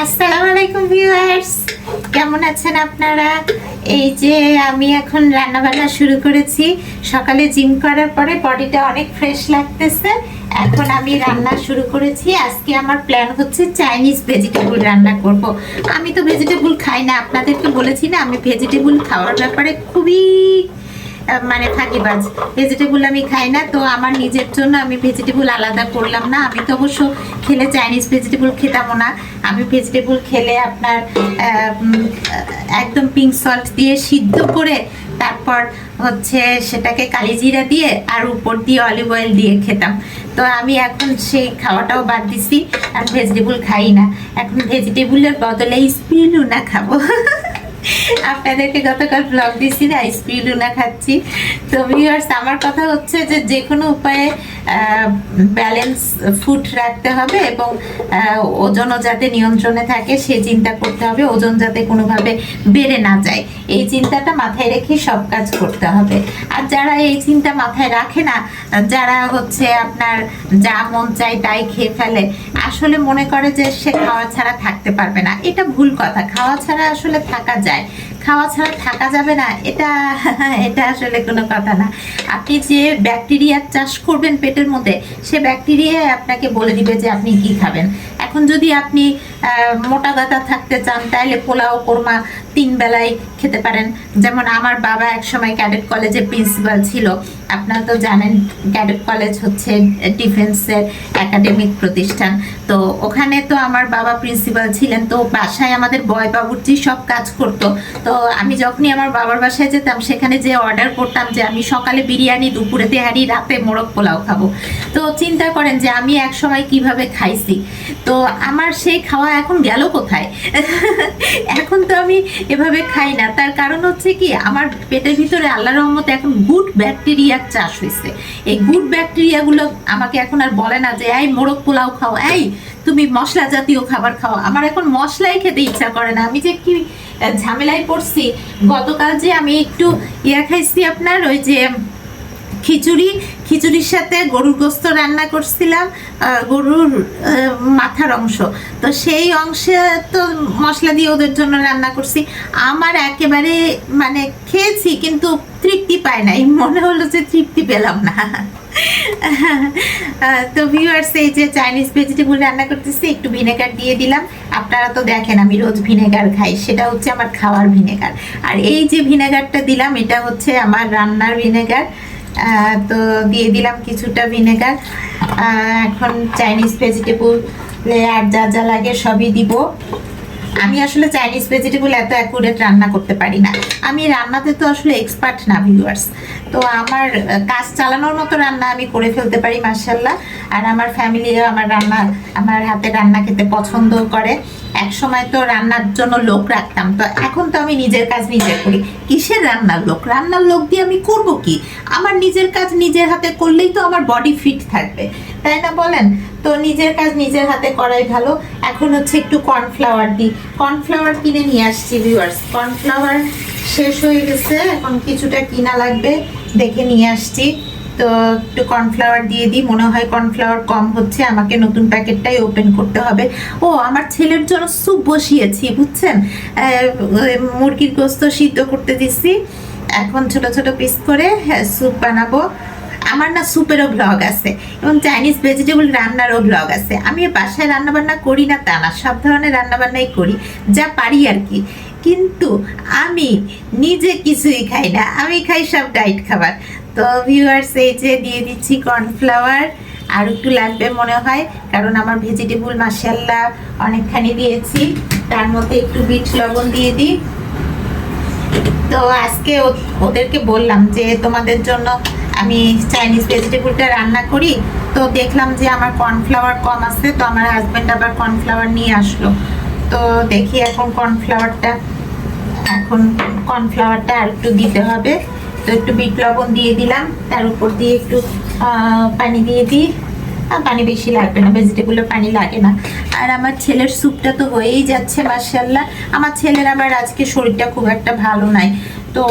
আসসালামু আলাইকুম ভিউয়ার্স, কেমন আছেন আপনারা? এই যে আমি এখন রান্না বান্না শুরু করেছি। সকালে জিম করার পরে বডিটা অনেক ফ্রেশ লাগতেছে। এখন আমি রান্না শুরু করেছি। আজকে আমার প্ল্যান হচ্ছে চাইনিজ ভেজিটেবল রান্না করব। আমি তো ভেজিটেবল খাই না, আপনাদেরকে বলেছি না, আমি ভেজিটেবল খাওয়ার ব্যাপারে খুবই মানে ফাঁকিবাজ। ভেজিটেবল আমি খাই না, তো আমার নিজের জন্য আমি ভেজিটেবল আলাদা করলাম না। আমি তো অবশ্য খেলে চাইনিজ ভেজিটেবল খেতামও না। আমি ভেজিটেবল খেলে আপনার একদম পিঙ্ক সল্ট দিয়ে সিদ্ধ করে তারপর হচ্ছে সেটাকে কালিজিরা দিয়ে আর উপর দিয়ে অলিভ অয়েল দিয়ে খেতাম। তো আমি এখন সেই খাওয়াটাও বাদ দিছি, আর ভেজিটেবল খাই না। এখন ভেজিটেবলের বদলে স্পিরুলিনা খাবো। আপনাদেরকে গতকাল ব্লগ দিচ্ছি না, স্পিরুলিনা খাচ্ছি। তো ভিউয়ার্স, আমার কথা হচ্ছে যে কোনো উপায়ে ব্যালেন্স ফুড রাখতে হবে এবং ওজনও যাতে নিয়ন্ত্রণে থাকে সে চিন্তা করতে হবে, ওজন যাতে কোনোভাবে বেড়ে না যায় এই চিন্তাটা মাথায় রেখে সব কাজ করতে হবে। আর যারা এই চিন্তা মাথায় রাখে না, যারা হচ্ছে আপনার যা মন চায় তাই খেয়ে ফেলে, আসলে মনে করে যে সে খাওয়া ছাড়া থাকতে পারবে না। এটা ভুল কথা। খাওয়া ছাড়া আসলে থাকা যায়, খাওয়া ছাড়া থাকা যাবে না, এটা এটা আসলে কোনো কথা না। আপনি যে ব্যাকটেরিয়ার চাষ করবেন পেটের মধ্যে, সে ব্যাকটেরিয়া আপনাকে বলে দিবে যে আপনি কি খাবেন। এখন যদি আপনি মোটা দাতা থাকতে চান তাহলে পোলাও কোরমা 3 বেলায় খেতে পারেন। যেমন আমার বাবা একসময় ক্যাডেট কলেজের প্রিন্সিপাল ছিল। আপনারা তো জানেন ক্যাডেট কলেজ হচ্ছে ডিফেন্সের একাডেমিক প্রতিষ্ঠান। তো ওখানে তো আমার বাবা প্রিন্সিপাল ছিলেন। তো বাসায় আমাদের বয় বাবুর্চি সব কাজ করতো। তো আমি যখনই আমার বাবার বাসায় যেতাম সেখানে যে অর্ডার করতাম যে আমি সকালে বিরিয়ানি, দুপুরে তেহারি, রাতে মোরগ পোলাও খাবো। তো চিন্তা করেন যে আমি এক সময় কিভাবে খাইছি। তো আমার সেই খাওয়া এখন গেল কোথায়? এখন তো আমি এভাবে খাই না। তার কারণ হচ্ছে কি, আমার পেটের ভিতরে আল্লাহর রহমতে এখন গুড ব্যাকটেরিয়ার চাষ হয়েছে। এই গুড ব্যাকটেরিয়াগুলো আমাকে এখন আর বলে না যে এই মোরগ পোলাও খাও, এই তুমি মশলা জাতীয় খাবার খাও। আমার এখন মশলাই খেতে ইচ্ছা করে না। আমি যে কি ঝামেলায় পড়ছি। গতকাল যে আমি একটু খাইছি আপনার ওই যে খিচুড়ির সাথে গরুর গোস্ত রান্না করছিলাম, গরুর মাথার অংশ। তো সেই অংশে তো মশলা দিয়ে ওদের জন্য রান্না করছি। আমার একেবারে মানে খেয়েছি কিন্তু তৃপ্তি পায় নাই, মনে হলো যে তৃপ্তি পেলাম না। তো ভিউয়ার্স, এই যে চাইনিজ ভেজিটেবল রান্না করতেছি, একটু ভিনেগার দিয়ে দিলাম। আপনারা তো দেখেন আমি রোজ ভিনেগার খাই, সেটা হচ্ছে আমার খাওয়ার ভিনেগার। আর এই যে ভিনেগারটা দিলাম এটা হচ্ছে আমার রান্নার ভিনেগার। তো দিয়ে দিলাম কিছুটা ভিনেগার। এখন চাইনিজ ভেজিটেবল আর যা যা লাগে সবই দিব। আমি আসলে চাইনিজ ভেজিটেবল এত অ্যাকুরেট রান্না করতে পারি না। আমি রান্নাতে তো আসলে এক্সপার্ট না ভিউয়ার্স। তো আমার কাজ চালানোর মতো রান্না আমি করে ফেলতে পারি মাশাআল্লাহ। আর আমার ফ্যামিলিও আমার হাতে রান্না খেতে পছন্দ করে। এক সময় তো রান্নার জন্য লোক রাখতাম, তো এখন তো আমি নিজের কাজ নিজে করি। কিসের রান্নার লোক? রান্নার লোক দিয়ে আমি করব কি? আমার নিজের কাজ নিজের হাতে করলেই তো আমার বডি ফিট থাকবে, তাই না বলেন? তো নিজের কাজ নিজের হাতে করাই ভালো। এখন হচ্ছে একটু কর্নফ্লাওয়ার দিই। কর্নফ্লাওয়ার কিনে নিয়ে আসছি ভিউয়ার্স। কর্নফ্লাওয়ার শেষ হয়ে গেছে, এখন কিছুটা কিনা লাগবে, দেখে নিয়ে আসছি। তো একটু কর্নফ্লাওয়ার দিয়ে দিই। মনে হয় কর্নফ্লাওয়ার কম হচ্ছে, আমাকে নতুন প্যাকেটটাই ওপেন করতে হবে। ও, আমার ছেলের জন্য স্যুপ বসিয়েছি বুঝছেন। মুরগির গোস্ত সিদ্ধ করতে দিচ্ছি, এখন ছোট ছোট পিস করে স্যুপ বানাবো। আমার না স্যুপেরও ব্লগ আছে এবং চাইনিজ ভেজিটেবল রান্নারও ব্লগ আছে। আমি বাসায় রান্নাবান্না করি না তা না, সব ধরনের রান্নাবান্নাই করি, যা পারি আর কি। কিন্তু আমি নিজে কিছুই খাই না, আমি খাই সব ডায়েট খাবার। তো ভিউয়ার্স, এই যে দিয়ে দিচ্ছি কর্নফ্লাওয়ার। আর একটু লাগবে মনে হয়, কারণ আমার ভেজিটেবল মাশাআল্লাহ অনেকখানি দিয়েছি। তার মধ্যে একটু বিট লবণ দিয়ে দিই। তো আজকে ওদেরকে বললাম যে তোমাদের জন্য আমি চাইনিজ ভেজিটেবলটা রান্না করি। তো দেখলাম যে আমার কর্নফ্লাওয়ার কম আছে, তো আমার হাজব্যান্ড আবার কর্নফ্লাওয়ার নিয়ে আসলো। তো দেখি এখন কর্নফ্লাওয়ারটা আর একটু দিতে হবে। তো একটু বিট লবণ দিয়ে দিলাম, তার উপর দিয়ে একটু পানি দিয়ে দিই। পানি বেশি লাগবে না, ভেজিটেবলের পানি লাগে না। আর আমার ছেলের স্যুপটা তো হয়েই যাচ্ছে মাশাআল্লাহ। আমার ছেলের আবার আজকে শরীরটা খুব একটা ভালো নাই, তো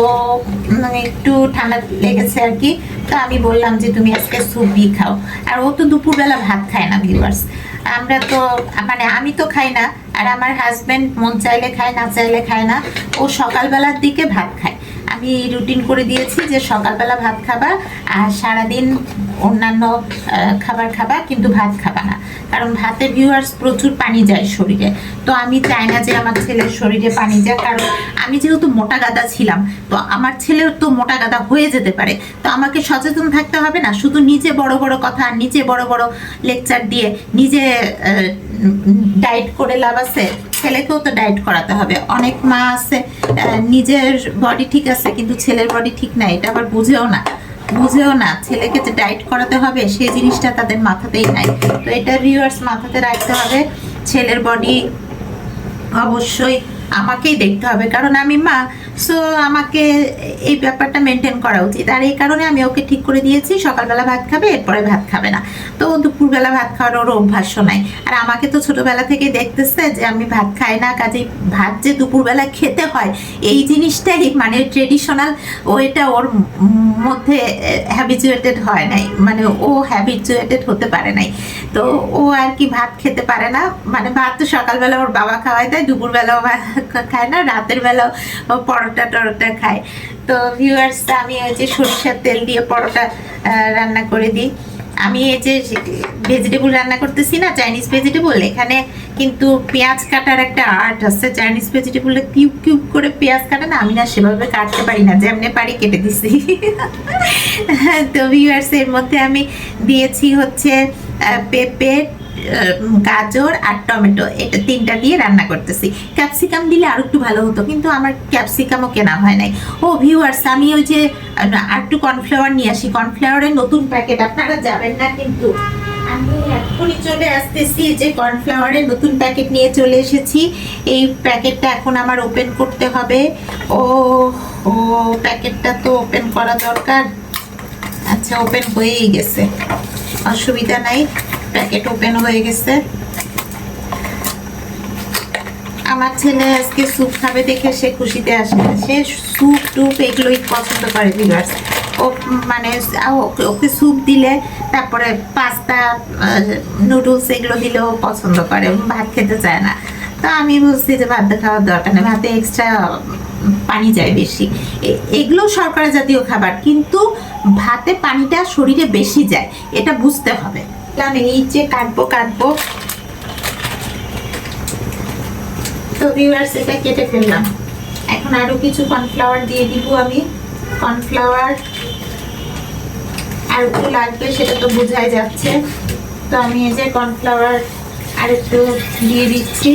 একটু ঠান্ডা লেগেছে আর কি। তো আমি বললাম যে তুমি আজকে স্যুপ দিয়ে খাও। আর ও তো দুপুরবেলা ভাত খায় না ভিউয়ার্স। আমরা তো মানে আমি তো খাই না, আর আমার হাজবেন্ড মন চাইলে খায়, না চাইলে খায় না। ও সকালবেলার দিকে ভাত খায়। আমি রুটিন করে দিয়েছি যে সকালবেলা ভাত খাবা আর সারাদিন অন্যান্য খাবার খাবা, কিন্তু ভাত খাবা না, কারণ ভাতে ভিউয়ার্স প্রচুর পানি যায় শরীরে। তো আমি চাই না যে আমার ছেলের শরীরে পানি যায়, কারণ আমি যেহেতু মোটা গাদা ছিলাম, তো আমার ছেলেও তো মোটা গাদা হয়ে যেতে পারে। তো আমাকে সচেতন থাকতে হবে না, শুধু নিজে বড় বড় কথা, নিজে বড় বড় লেকচার দিয়ে নিজে ডায়েট করে লাভ আছে, ছেলেকেও তো ডায়েট করাতে হবে। অনেক মা আছে নিজের বডি ঠিক আছে কিন্তু ছেলের বডি ঠিক নাই, এটা আবার বুঝেও না ছেলেকে যে ডায়েট করাতে হবে সেই জিনিসটা তাদের মাথাতেই নাই। তো এটা ভিউয়ার্স মাথাতে রাখতে হবে। ছেলের বডি অবশ্যই আমাকেই দেখতে হবে, কারণ আমি মা, সো আমাকে এই ব্যাপারটা মেনটেন করা উচিত। আর এই কারণে আমি ওকে ঠিক করে দিয়েছি সকালবেলা ভাত খাবে, এরপরে ভাত খাবে না। তো দুপুরবেলা ভাত খাওয়ার ওর অভ্যাসও নাই। আর আমাকে তো ছোটবেলা থেকে দেখতেছে যে আমি ভাত খাই না, কাজেই ভাত যে দুপুরবেলা খেতে হয় এই জিনিসটাই মানে ট্রেডিশনাল ওইটা ওর মধ্যে হ্যাবিচুয়েটেড হয় নাই, মানে ও হ্যাবিচুয়েটেড হতে পারে নাই। তো ও আর কি ভাত খেতে পারে না, মানে ভাত তো সকালবেলা ওর বাবা খাওয়াই দেয়, দুপুরবেলাও ভাত খায় না, রাতের বেলাও পরোটা টরোটা খায়। তো ভিউয়ার্স আমি এই যে সরিষার তেল দিয়ে পরোটা রান্না করে দিই। আমি এই যে ভেজিটেবল রান্না করতেছি না, চাইনিজ ভেজিটেবল, এখানে কিন্তু পেঁয়াজ কাটার একটা আর্ট আছে। চাইনিজ ভেজিটেবলে কিউব কিউব করে পেঁয়াজ কাটে না, আমি না সেভাবে কাটতে পারি না, যেমনি পারি কেটে দিছি। তো ভিউয়ার্স এর মধ্যে আমি দিয়েছি হচ্ছে পেঁপে, গাজর আর টমেটো, এটা তিনটা দিয়ে রান্না করতেছি। ক্যাপসিকাম দিলে আর একটু ভালো হতো, কিন্তু আমার ক্যাপসিকামও কেনা হয় নাই। ও ভিউয়ার্স আমি ওই যে আর একটু কর্নফ্লাওয়ার নিয়ে আসি, কর্নফ্লাওয়ারের নতুন প্যাকেট, আপনারা যাবেন না কিন্তু আমি এখনই চলে আসতেছি। যে কর্নফ্লাওয়ারের নতুন প্যাকেট নিয়ে চলে এসেছি। এই প্যাকেটটা এখন আমার ওপেন করতে হবে। ও ও প্যাকেটটা তো ওপেন করা দরকার। আচ্ছা ওপেন হয়েই গেছে, অসুবিধা নাই, প্যাকেট ওপেন হয়ে গেছে। আমার ছেলে আজকে স্যুপ খাবে দেখে সে খুশিতে আসে, সে স্যুপ টুপ এগুলোই পছন্দ করে ভিউয়ার্স। ও মানে ওকে স্যুপ দিলে, তারপরে পাস্তা নুডলস এগুলো দিলেও পছন্দ করে, ভাত খেতে চায় না। তো আমি বলছি যে ভাত খাওয়ার দরকার নেই, ভাতে এক্সট্রা পানি যায় বেশি। এগুলো শর্করা জাতীয় খাবার, কিন্তু ভাতে পানিটা শরীরে বেশি যায়, এটা বুঝতে হবে। এই যে কাটবো, তো ভিউয়ার্স এটা কেটে ফেললাম। এখন আরো কিছু কর্নফ্লাওয়ার দিয়ে দিব আমি। কর্নফ্লাওয়ার আর একটু লাগবে সেটা তো বোঝাই যাচ্ছে। তো আমি এই যে কর্নফ্লাওয়ার আর একটু দিয়ে দিচ্ছি,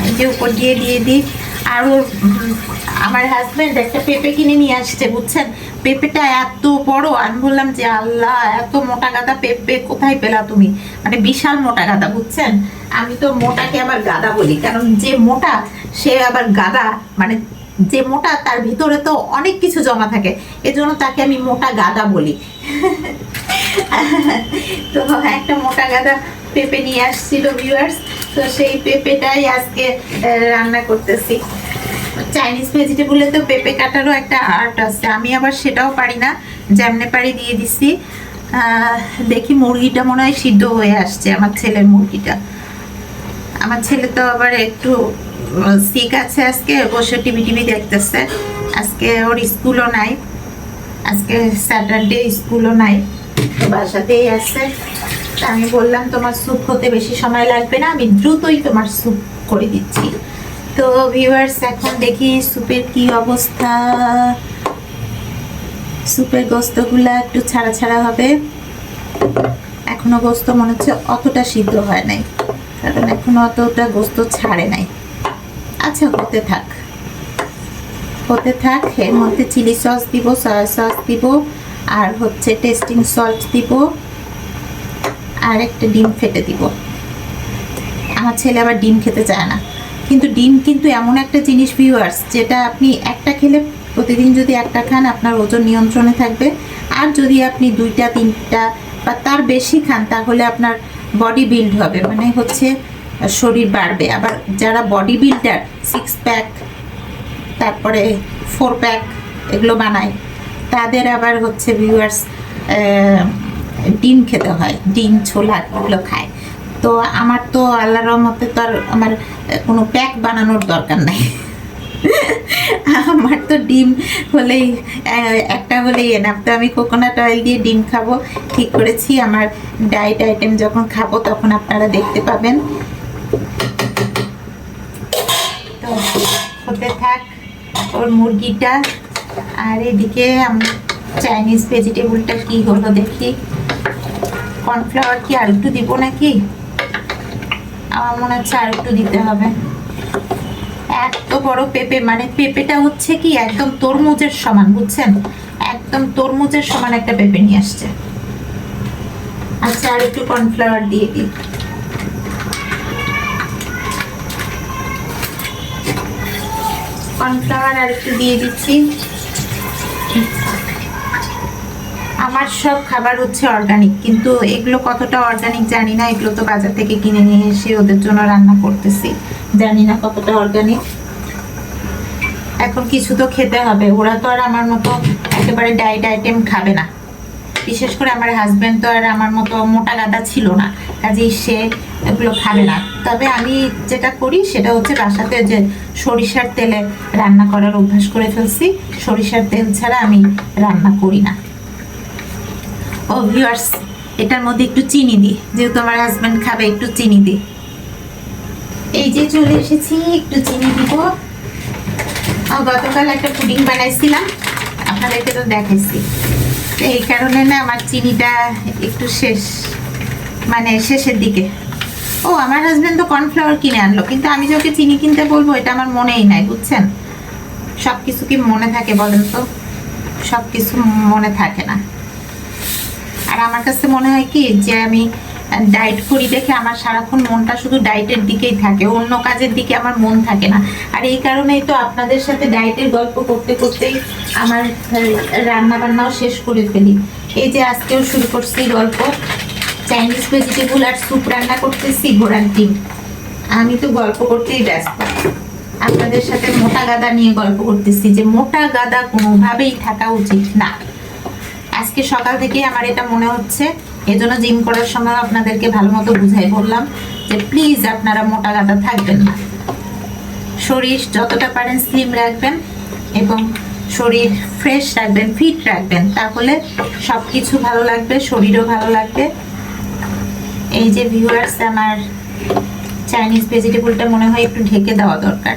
এই যে উপর দিয়ে দিই। আর আমার হাজবেন্ড একটা পেঁপে কিনে নিয়ে আসছে, বুঝছেন, পেঁপেটা এত বড়, আমি বললাম যে আল্লাহ এত মোটা গাদা পেঁপে কোথায় পেলা তুমি, মানে বিশাল মোটা গাদা, বুঝছেন। আমি তো মোটাকে আবার গাদা বলি, কারণ যে মোটা সে আবার গাদা, মানে যে মোটা তার ভিতরে তো অনেক কিছু জমা থাকে, এজন্য তাকে আমি মোটা গাদা বলি। তো একটা মোটা গাদা পেঁপে নিয়ে আসছিল ভিউয়ার্স, তো সেই পেঁপেটাই আজকে রান্না করতেছি। চাইনিজ ভেজিটেবলে তো পেঁপে কাটারও একটা আর্ট আছে, আমি আবার সেটাও পারি না, যেমনে পারি দিয়ে দিছি। দেখি মুরগিটা মনে হয় সিদ্ধ হয়ে আসছে, আমার ছেলের মুরগিটা। আমার ছেলে তো আবার একটু সিক আছে, আজকে বসে টিভি দেখতেছে। আজকে ওর স্কুলও নাই, আজকে স্যাটারডে, স্কুলও নাই, বাসাতেই আছে। আমি বললাম তোমার স্যুপ হতে বেশি সময় লাগবে না, আমি দ্রুতই তোমার স্যুপ করে দিচ্ছি। তো ভিউয়ার্স এখন দেখি স্যুপের কি অবস্থা। স্যুপের গোস্তগুলা একটু ছাড়া হবে, এখনো গোস্ত মনে হচ্ছে অতটা সিদ্ধ হয় নাই, কারণ এখনো অতটা গোস্ত ছাড়ে নাই। আচ্ছা হতে থাক। এর মধ্যে চিলি সস দিব, সয়া সস দিব, আর হচ্ছে টেস্টিং সল্ট দিব, আর একটা ডিম ফেটে দিব। আমার ছেলে আবার ডিম খেতে চায় না, কিন্তু ডিম কিন্তু এমন একটা জিনিস ভিউয়ার্স, যেটা আপনি একটা খেলে, প্রতিদিন যদি একটা খান আপনার ওজন নিয়ন্ত্রণে থাকবে, আর যদি আপনি 2টা 3টা বা তার বেশি খান তাহলে আপনার বডি বিল্ড হবে, মানে হচ্ছে শরীর বাড়বে। আবার যারা বডি বিল্ডার 6 প্যাক তারপরে 4 প্যাক এগুলো বানায়, তাদের আবার হচ্ছে ভিউয়ার্স ডিম খেতে হয়, ডিম ছোলা এগুলো খায়। তো আমার তো আল্লাহর রহমতে তো আর আমার কোনো প্যাক বানানোর দরকার নাই। আমার তো ডিম হলেই একটা হলেই এনাফ। তো আমি কোকোনাট অয়েল দিয়ে ডিম খাবো ঠিক করেছি। আমার ডায়েট আইটেম যখন খাবো তখন আপনারা দেখতে পাবেন। তো হতে থাক ওর মুরগিটা, আর এদিকে চাইনিজ ভেজিটেবলটা কি হলো দেখি। কর্নফ্লাওয়ার কি আর একটু দিব নাকি? আমার মনে হচ্ছে আর একটু দিতে হবে। এত বড় পেঁপে, মানে পেঁপেটা হচ্ছে কি একদম তরমুজের সমান, বুঝছেন? একদম তরমুজের সমান একটা পেঁপে নিয়ে আসছে। আচ্ছা, আর একটু কর্নফ্লাওয়ার দিয়ে দিই। কর্নফ্লাওয়ার আর একটু দিয়ে দিচ্ছি। আমার সব খাবার হচ্ছে অর্গানিক, কিন্তু এগুলো কতটা অর্গানিক জানি না। এগুলো তো বাজার থেকে কিনে নিয়ে এসে ওদের জন্য রান্না করতেছি, জানি না কতটা অর্গানিক। এখন কিছু তো খেতে হবে, ওরা তো আর আমার মতো একেবারে ডায়েট আইটেম খাবে না। বিশেষ করে আমার হাজবেন্ড তো আর আমার মতো মোটা গাদা ছিল না, কাজেই সে এগুলো খাবে না। তবে আমি যেটা করি সেটা হচ্ছে বাসাতে যে সরিষার তেলে রান্না করার অভ্যাস করে ফেলছি। সরিষার তেল ছাড়া আমি রান্না করি না। ও ভিউয়ার্স, এটার মধ্যে একটু চিনি দিই, যেহেতু আমার হাজবেন্ড খাবে, একটু চিনি দিই। এই যে চলে এসেছি, একটু চিনি দিব। গতকাল একটা পুডিং বানাইছিলাম, আপনাদেরকে তো দেখাইছি। এই কারণে না আমার চিনিটা একটু শেষ, মানে শেষের দিকে। ও আমার হাজবেন্ড তো কর্নফ্লাওয়ার কিনে আনলো, কিন্তু আমি যে ওকে চিনি কিনতে বলবো এটা আমার মনেই নাই, বুঝছেন? সব কিছু কি মনে থাকে বলেন তো? সব কিছু মনে থাকে না। আর আমার কাছে মনে হয় কি যে আমি ডায়েট করি দেখে আমার সারাক্ষণ মনটা শুধু ডায়েটের দিকেই থাকে, অন্য কাজের দিকে আমার মন থাকে না। আর এই কারণেই তো আপনাদের সাথে ডায়েটের গল্প করতে করতেই আমার রান্না বান্নাও শেষ করে ফেলি। এই যে আজকেও শুরু করছি গল্প, চাইনিজ ভেজিটেবল আর স্যুপ রান্না করতেছি, ঘোড়ার ডিম। আমি তো গল্প করতেই ব্যস্ত, আপনাদের সাথে মোটা গাদা নিয়ে গল্প করতেছি যে মোটা গাদা কোনোভাবেই থাকা উচিত না। আজকে সকাল থেকে আমার এটা মনে হচ্ছে, এজন্য জিম করার সময় আপনাদেরকে ভালো মতো বুঝাই বললাম যে প্লিজ আপনারা মোটা গাদা থাকবেন না। শরীর যতটা পারেন স্লিম রাখবেন এবং শরীর ফ্রেশ রাখবেন, ফিট রাখবেন, তাহলে সব কিছু ভালো লাগবে, শরীরও ভালো লাগবে। এই যে ভিউয়ার্স, আমার চাইনিজ ভেজিটেবলটা মনে হয় একটু ঢেকে দেওয়া দরকার।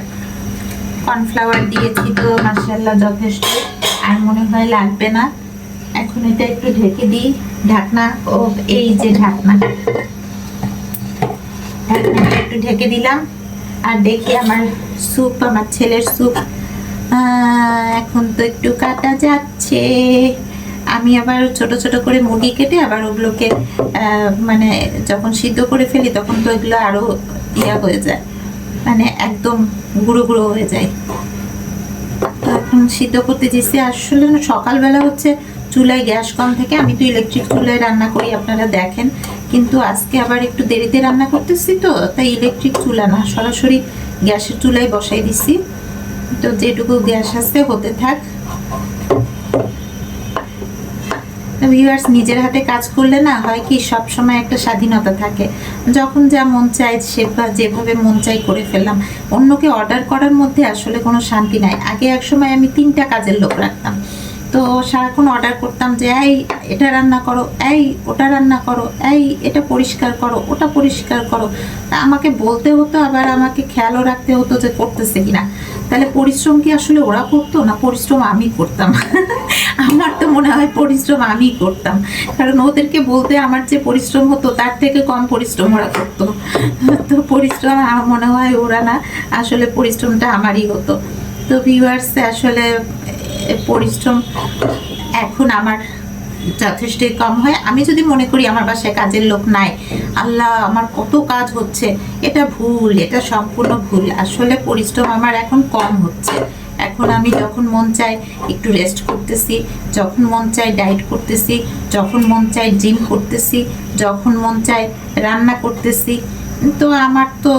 কর্নফ্লাওয়ার দিয়েছি তো মাশাআল্লাহ যথেষ্ট, আর মনে হয় লাগবে না। এখন এটা একটু ঢেকে দিই, ঢাকনা। ও এই যে ঢাকনাটা একটু ঢেকে দিলাম। আর দেখি আমার স্যুপ, আমার ছেলের স্যুপ এখন তো একটু কাটা যাচ্ছে। আমি আবার ছোট ছোট করে মুরগি কেটে আবার ওগুলোকে মানে যখন সিদ্ধ করে ফেলি তখন তো এগুলো আরো ইয়া হয়ে যায়, মানে একদম গুঁড়ো গুঁড়ো হয়ে যায়। তো এখন সিদ্ধ করতে দিচ্ছি। আসলে সকালবেলা হচ্ছে চুলায় গ্যাস কম থেকে, আমি তো ইলেকট্রিক চুলায় রান্না করি, আপনারা দেখেন। কিন্তু আজকে আবার একটু দেরিতে রান্না করতেছি, তো তাই ইলেকট্রিক চুলা না, সরাসরি গ্যাসের চুলায় বসাই দিছি। তো যেটুকু গ্যাস আছে হতে থাক। ভিউয়ার্স, নিজের হাতে কাজ করলে না হয় কি সব সময় একটা স্বাধীনতা থাকে, যখন যা মন চাই যেভাবে মন চাই করে ফেললাম। অন্যকে অর্ডার করার মধ্যে আসলে কোনো শান্তি নাই। আগে এক সময় আমি 3টা কাজের লোক রাখতাম, তো সারাক্ষণ অর্ডার করতাম যে এই এটা রান্না করো, এই ওটা রান্না করো, এই এটা পরিষ্কার করো, ওটা পরিষ্কার করো। আমাকে বলতে হতো, আবার আমাকে খেয়ালও রাখতে হতো যে করতেছে কিনা। তাহলে পরিশ্রম কি আসলে ওরা করতো না, পরিশ্রম আমি করতাম? আমার তো মনে হয় পরিশ্রম আমি করতাম, কারণ ওদেরকে বলতে আমার যে পরিশ্রম হতো তার থেকে কম পরিশ্রম ওরা করতো। তো পরিশ্রম আমার মনে হয় ওরা না, আসলে পরিশ্রমটা আমারই হতো। তো ভিউয়ার্স, আসলে পরিশ্রম এখন আমার যথেষ্টই কম হয়। আমি যদি মনে করি আমার বাসায় কাজের লোক নাই, আল্লাহ আমার কত কাজ হচ্ছে, এটা ভুল, এটা সম্পূর্ণ ভুল। আসলে পরিশ্রম আমার এখন কম হচ্ছে। এখন আমি যখন মন চাই একটু রেস্ট করতেছি, যখন মন চাই ডায়েট করতেছি, যখন মন চাই জিম করতেছি, যখন মন চাই রান্না করতেছি। তো আমার তো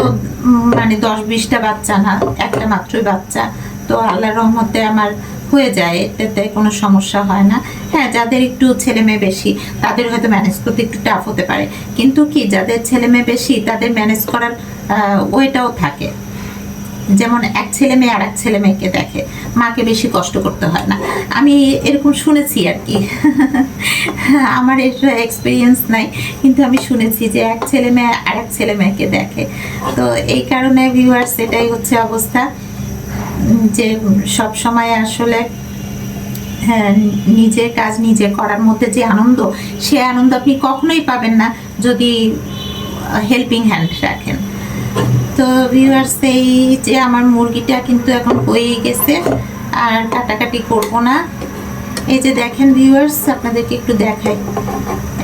মানে 10-20টা বাচ্চা না, একটা মাত্রই বাচ্চা। তো আল্লাহর রহমতে আমার হয়ে যায়, এটাতে কোনো সমস্যা হয় না। হ্যাঁ, যাদের একটু ছেলে মেয়ে বেশি তাদের হয়তো ম্যানেজ করতে একটু টাফ হতে পারে, কিন্তু কি যাদের ছেলে মেয়ে বেশি তাদের ম্যানেজ করার ওয়েটাও থাকে। যেমন এক ছেলে মেয়ে আর এক ছেলে মেয়েকে দেখে, মাকে বেশি কষ্ট করতে হয় না, আমি এরকম শুনেছি আর কি। আমার এর এক্সপিরিয়েন্স নাই, কিন্তু আমি শুনেছি যে এক ছেলে মেয়ে আর এক ছেলে মেয়েকে দেখে। তো এই কারণে ভিউয়ার্স এটাই হচ্ছে অবস্থা, যে সব সময় আসলে হ্যাঁ, নিজের কাজ নিজে করার মধ্যে যে আনন্দ, সে আনন্দ আপনি কখনোই পাবেন না যদি হেল্পিং হ্যান্ড রাখেন। তো ভিউয়ার্স এই যে আমার মুরগিটা কিন্তু এখন হয়ে গেছে, আর কাটাকাটি করব না। এই যে দেখেন ভিউয়ার্স, আপনাদেরকে একটু দেখাই,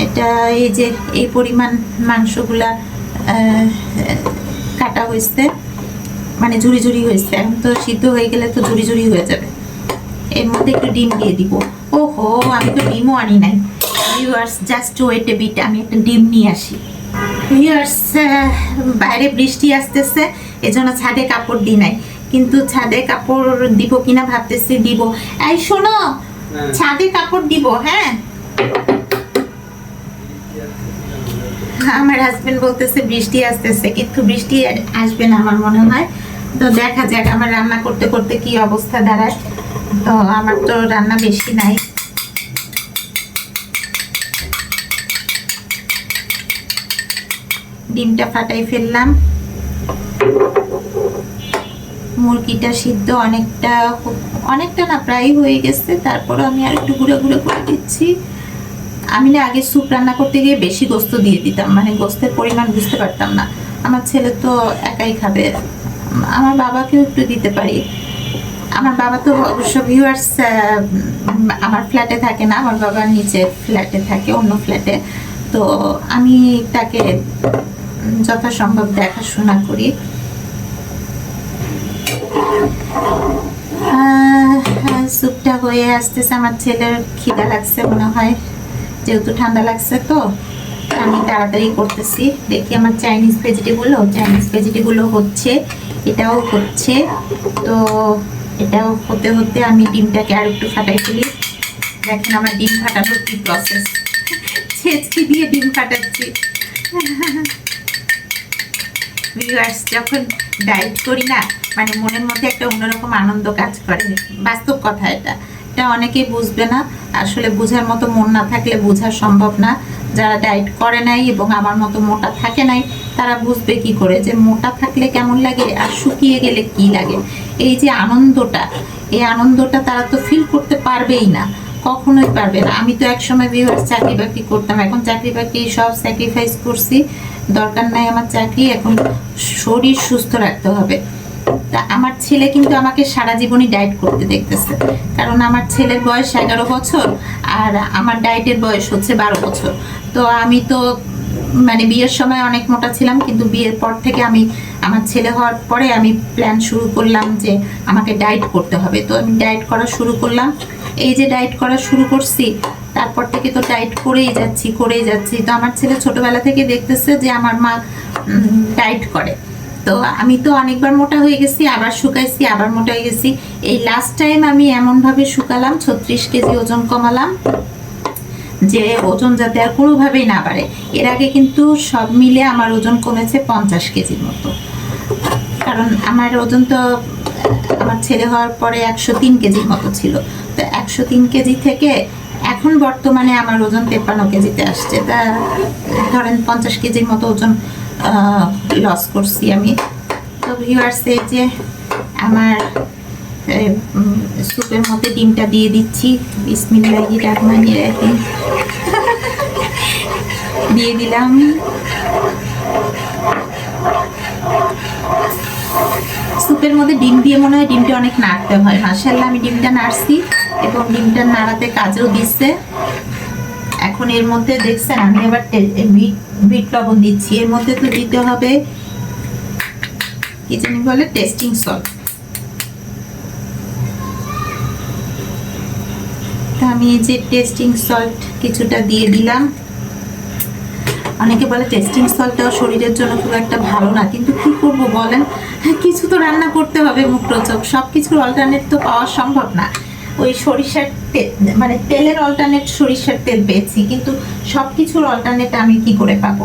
এটা এই যে এই পরিমাণ মাংসগুলা কাটা হয়েছে, মানে ঝুড়ি ঝুড়ি হয়েছে। এখন তো সিদ্ধ হয়ে গেলে তো ঝুড়ি ঝুড়ি হয়ে যাবে। এর মধ্যে একটু ডিম দিয়ে দিব। ওহো, আমি তো ডিমও আনি নাই। Viewers just wait a bit, আমি একটা ডিম নিয়ে আসি। ভিউয়ার্স বাইরে বৃষ্টি আসতেছে, এজন্য ছাদে কাপড় দিই নাই, কিন্তু ছাদে কাপড় দিব কিনা ভাবতেছি দিব। এই শোনো, ছাদে কাপড় দিব। হ্যাঁ, আমার হাজবেন্ড বলতেছে বৃষ্টি আসতেছে, কিন্তু বৃষ্টি আসবে না আমার মনে হয়। তো দেখা যাক আমার রান্না করতে করতে কি অবস্থা দাঁড়ায়। তো আমার তো রান্না বেশি নাই, ডিমটা ফাটাই ফেললাম। মুরগিটা সিদ্ধ অনেকটা না, প্রায় হয়ে গেছে। তারপরে আমি আর একটু গুঁড়ো গুঁড়ো করে দিচ্ছি। আমি না আগে স্যুপ রান্না করতে গিয়ে বেশি গোস্ত দিয়ে দিতাম, মানে গোস্তের পরিমাণ বুঝতে পারতাম না। আমার ছেলে তো একাই খাবে, আমার বাবাকেও একটু দিতে পারি। আমার বাবা তো অবশ্য ভিউয়ার্স আমার ফ্ল্যাটে থাকে না, আমার বাবা নিচে ফ্ল্যাটে থাকে, অন্য ফ্ল্যাটে। তো আমি তাকে যথাসম্ভব দেখাশোনা করি। স্যুপটা হয়ে আসতেছে, আমার ছেলের খিদা লাগছে মনে হয়, যেহেতু ঠান্ডা লাগছে। তো আমি তাড়াতাড়ি করতেছি। দেখি আমার চাইনিজ ভেজিটেবলও হচ্ছে, এটাও হচ্ছে। তো এটাও হতে হতে আমি ডিমটাকে আর একটু ফাটাই ফেলি। দেখেন আমার ডিম ফাটানোর কি প্রসেস, ছেঁচকি দিয়ে ডিম ফাটাচ্ছি। ভিউয়ার্স যখন ডায়েট করি না, মানে মনের মধ্যে একটা অন্যরকম আনন্দ কাজ করে, বাস্তব কথা। এটা অনেকেই বুঝবে না, আসলে বোঝার মতো মন না থাকলে বোঝা সম্ভব না। যারা ডায়েট করে নাই এবং আমার মতো মোটা থাকে নাই, তারা বুঝবে কি করে যে মোটা থাকলে কেমন লাগে আর শুকিয়ে গেলে কি লাগে। এই যে আনন্দটা, এই আনন্দটা তারা তো ফিল করতে পারবেই না, কখনোই পারবে না। আমি তো একসময় ভিউয়ার্স চাকরি বাকরি করতাম, এখন চাকরি বাকরি সব স্যাক্রিফাইস করছি, দরকার নাই আমার চাকরি, এখন শরীর সুস্থ রাখতে হবে। তা আমার ছেলে কিন্তু আমাকে সারা জীবনই ডায়েট করতে দেখতেছে, কারণ আমার ছেলের বয়স 11 বছর আর আমার ডায়েটের বয়স হচ্ছে 12 বছর। তো আমি তো মানে বিয়ের সময় অনেক মোটা ছিলাম, কিন্তু বিয়ের পর থেকে আমার ছেলে হওয়ার পরে আমি প্ল্যান শুরু করলাম যে আমাকে ডায়েট করতে হবে। তো আমি ডায়েট করা শুরু করলাম। এই যে ডায়েট করা শুরু করছি, তারপর থেকে তো ডায়েট করেই যাচ্ছি। তো আমার ছেলে ছোটবেলা থেকে দেখতেছে যে আমার মা ডায়েট করে। তো আমি তো অনেকবার মোটা হয়ে গেছি, আবার শুকাইছি, আবার মোটা হয়ে গেছি। এই লাস্ট টাইম আমি এমনভাবে শুকালাম, 36 কেজি ওজন কমালাম, যে ওজন যাতে আর কোনোভাবেই না বাড়ে। এর আগে কিন্তু সব মিলে আমার ওজন কমেছে 50 কেজির মতো, কারণ আমার ওজন তো আমার ছেলে হওয়ার পরে 103 কেজির মতো ছিল। তো 103 কেজি থেকে এখন বর্তমানে আমার ওজন 53 কেজিতে আসছে। তা ধরেন 50 কেজির মতো ওজন লস করছি আমি। তো ভিউয়ার্স এই যে আমার স্যুপের মধ্যে ডিমটা দিয়ে দিচ্ছি, বিসমিল্লাহির রহমানির রহিম দিয়ে দিলাম। স্যুপের মধ্যে ডিম দিয়ে মনে হয় ডিমটা অনেক নাড়তে হয়। মাশাআল্লাহ আমি ডিমটা নাড়ছি এবং ডিমটা নাড়াতে কাজেও দিচ্ছে। এখন এর মধ্যে দেখছেন আমি আবার বিট লবণ দিচ্ছি। এর মধ্যে তো দিতে হবে কি জানি বলে, টেস্টিং সল্ট। আমি এই যে টেস্টিং সল্ট কিছুটা দিয়ে দিলাম। অনেকে বলে টেস্টিং সল্টটাও শরীরের জন্য খুব একটা ভালো না, কিন্তু কি করব বলেন, কিছু তো রান্না করতে হবে মুখরোচক, সব কিছুর অল্টারনেট তো পাওয়া সম্ভব না। ওই সরিষার তেল, মানে তেলের অল্টারনেট সরিষার তেল পেয়েছি, কিন্তু সব কিছুর অল্টারনেট আমি কি করে পাবো।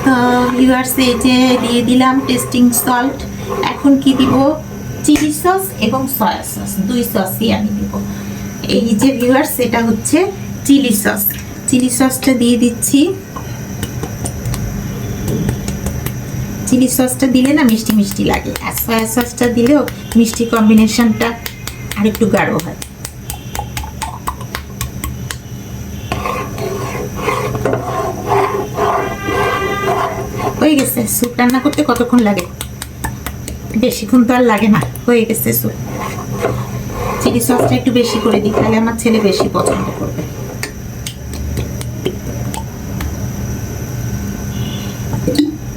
তো ভিউয়ার্স, এই যে দিয়ে দিলাম টেস্টিং সল্ট। এখন কি দিব, চিলি সস এবং সয়া সস, দুই সসই আমি দিব। এই যে ভিউয়ার্স, এটা হচ্ছে চিলি সস। চিলি সসটা দিয়ে দিচ্ছি। চিলি সসটা দিলে না মিষ্টি মিষ্টি লাগে, আর সয়া সসটা দিলেও মিষ্টি কম্বিনেশনটা আর একটু গাঢ় হয়। হয়ে গেছে। স্যুপ রান্না করতে কতক্ষণ লাগে, বেশিক্ষণ তো আর লাগে না, হয়ে গেছে স্যুপ। চিলি সসটা একটু বেশি করে দিই, তাহলে আমার ছেলে বেশি পছন্দ করবে।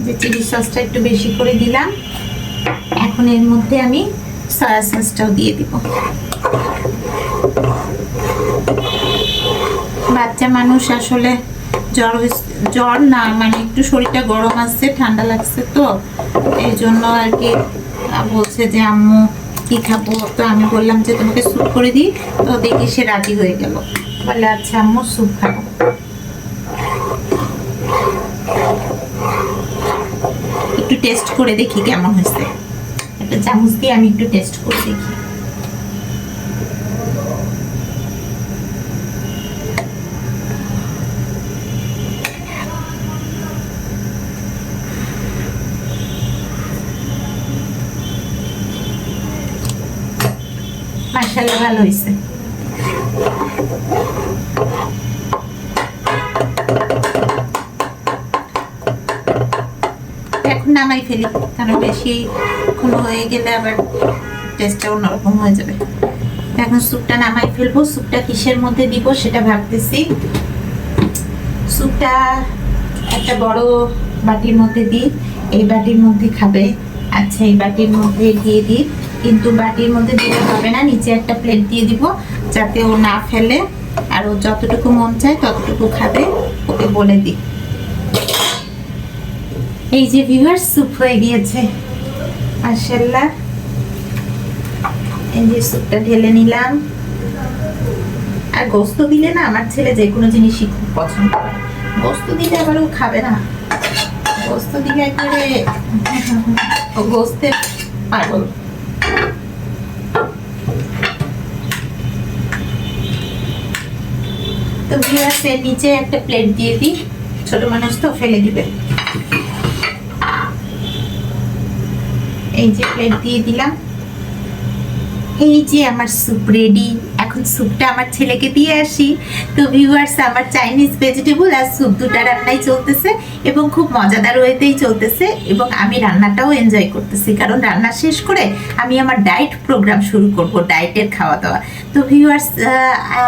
যে চিলি সসটা একটু বেশি করে দিলাম। এখন এর মধ্যে আমি সয়া সসটাও দিয়ে দিব। বাচ্চা মানুষ আসলে জ্বর না, মানে একটু শরীরটা গরম আসছে, ঠান্ডা লাগছে, তো এই জন্য আর কি বলছে যে আম্মু কি খাবো। তো আমি বললাম যে তোমাকে স্যুপ করে দিই, তো দেখি সে রাজি হয়ে গেল, বলে আচ্ছা আম্মু স্যুপ খাবো। একটু টেস্ট করে দেখি কেমন হয়েছে, একটা চামচ দিয়ে আমি একটু টেস্ট করে দেখি। মাশাআল্লাহ, ভালো হয়েছে। এখন নামাই ফেলি, কারণ বেশি হয়ে গেলে আবার টেস্টটা অন্যরকম হয়ে যাবে। এখন স্যুপটা নামাই ফেলবো। স্যুপটা কিসের মধ্যে দিব সেটা ভাবতেছি। স্যুপটা একটা বড় বাটির মধ্যে দিই। এই বাটির মধ্যে খাবে, আচ্ছা এই বাটির মধ্যে দিয়ে দিই, কিন্তু বাটির মধ্যে দিলে হবে না, নিচে একটা প্লেট দিয়ে দিব যাতে ও না ফেলে, আর ও যতটুকু মন চায় ততটুকু খাবে, ওকে বলে দিই। এই যে ভিউয়ার্স, স্যুপ হয়ে গিয়েছে মাশাআল্লাহ। এই যে স্যুপটা ঢেলে নিলাম। আর গোস্ত দিলে না আমার ছেলে যে কোনো জিনিসই খুব পছন্দ করে, গোস্ত দিলে আবার ও খাবে না, গোস্ত দিলে একবারে ও গোস্তের পাগল। তো ভিউয়ার্স, এর নিচে একটা প্লেট দিয়ে দিই, ছোট মানুষ তো ফেলে দিবে। এই যে প্লেট দিয়ে দিলাম। এই যে আমার স্যুপ রেডি। এখন স্যুপটা আমার ছেলেকে দিয়ে আসি। তো ভিউয়ার্স, আমার চাইনিজ ভেজিটেবল আর স্যুপ দুটা রান্নাই চলতেছে এবং খুব মজাদার ওয়েতেই চলতেছে, এবং আমি রান্নাটাও এনজয় করতেছি, কারণ রান্না শেষ করে আমি আমার ডায়েট প্রোগ্রাম শুরু করব, ডায়েটের খাওয়া দাওয়া। তো ভিউয়ার্স,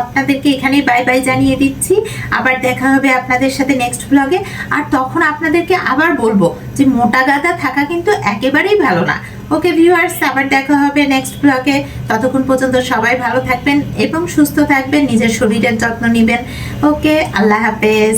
আপনাদেরকে এখানেই বাই বাই জানিয়ে দিচ্ছি। আবার দেখা হবে আপনাদের সাথে নেক্সট ব্লগে। আর তখন আপনাদেরকে আবার বলবো যে মোটা গাদা থাকা কিন্তু একেবারেই ভালো না। ওকে ভিউয়ার্স, আবার দেখা হবে নেক্সট ব্লগে। ততক্ষণ পর্যন্ত সবাই ভালো থাকবেন এবং সুস্থ থাকবেন, নিজের শরীরের যত্ন নেবেন। ওকে, আল্লাহ হাফেজ।